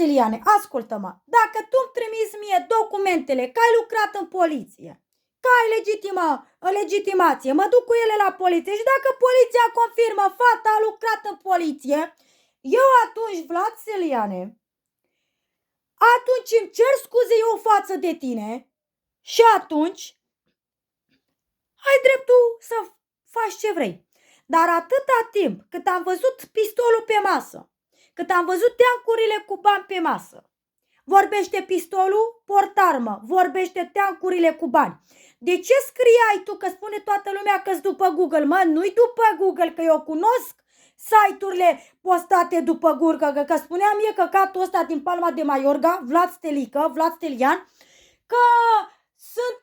Steliane, ascultă-mă. Dacă tu îmi trimiți mie documentele că ai lucrat în poliție, că ai legitimație, mă duc cu ele la poliție și dacă poliția confirmă fata a lucrat în poliție, eu atunci, Vlad Steliane, atunci îmi cer scuze eu față de tine și atunci ai dreptul să faci ce vrei. Dar atâta timp cât am văzut pistolul pe masă, cât am văzut teancurile cu bani pe masă, vorbește pistolul, portarmă, vorbește teancurile cu bani. De ce scriai tu că spune toată lumea că-s după Google? Mă, nu-i după Google, că eu cunosc site-urile postate după Google, că spunea mie căcatul ăsta din Palma de Mallorca, Vlad Stelian, că sunt...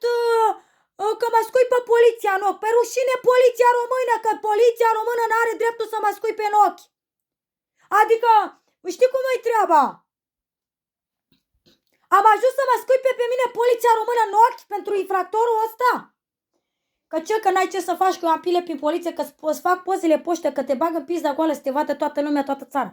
că mă scuipă poliția în ochi. Pe rușine poliția română, că poliția română n-are dreptul să mă scuipe în ochi. Adică, știi cum e treaba? Am ajuns să mă scuipe pe mine poliția română în ochi pentru infractorul ăsta? Că n-ai ce să faci, că eu am pile prin poliție, că îți fac pozele poște, că te bag în pizda goală să te vadă toată lumea, toată țara.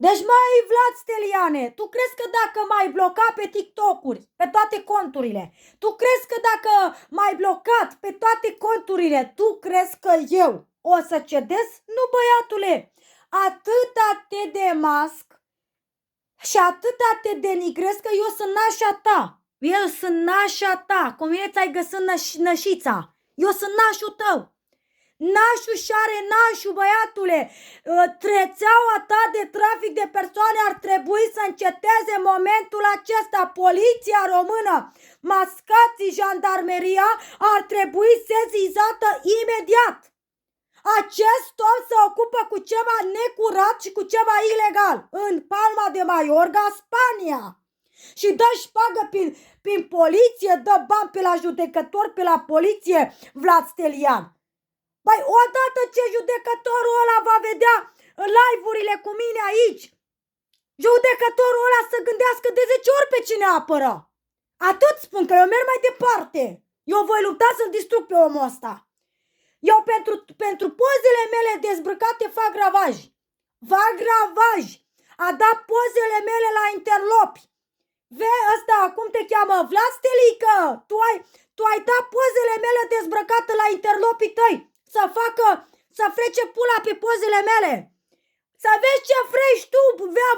Deci, mai Vlad Steliane, tu crezi că dacă m-ai blocat pe TikTok-uri, pe toate conturile, tu crezi că dacă m-ai blocat pe toate conturile, tu crezi că eu o să cedez? Nu, băiatule, atâta te demasc și atâta te denigrez că eu sunt nașa ta. Eu sunt nașa ta, cum mine ți-ai găsit nășița. Eu sunt nașul tău. Nașul și are nașul, băiatule. Rețeaua ta de trafic de persoane ar trebui să înceteze în momentul acesta. Poliția română, mascații, jandarmeria ar trebui sesizată imediat. Acest om se ocupă cu ceva necurat și cu ceva ilegal în Palma de Mallorca, Spania. Și dă șpagă prin poliție, dă bani pe la judecător, pe la poliție, Vlad Stelian. Păi odată ce judecătorul ăla va vedea live-urile cu mine aici, judecătorul ăla să gândească de 10 ori pe cine apără. Atât spun, că eu merg mai departe. Eu voi lupta să-l distrug pe omul ăsta. Eu pentru pozele mele dezbrăcate fac gravaj. Fac gravaj. A dat pozele mele la interlopi. Ăsta, cum te cheamă? Vlad Stelică. Tu ai dat pozele mele dezbrăcate la interlopii tăi. Să frece pula pe pozele mele. Să vezi ce frești tu,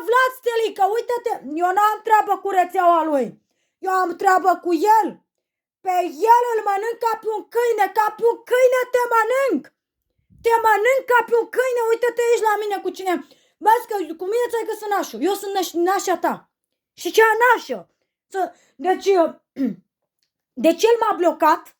Vlad Stelică. Uite-te, eu n-am treabă cu rețeaua lui. Eu am treabă cu el. Pe el îl mănânc ca pe un câine, te mănânc. Te mănânc ca pe un câine, uite-te aici la mine cu cine. Vezi că cu mine ți-ai găsit nașul, eu sunt nașa ta. Și ce nașă? Deci el m-a blocat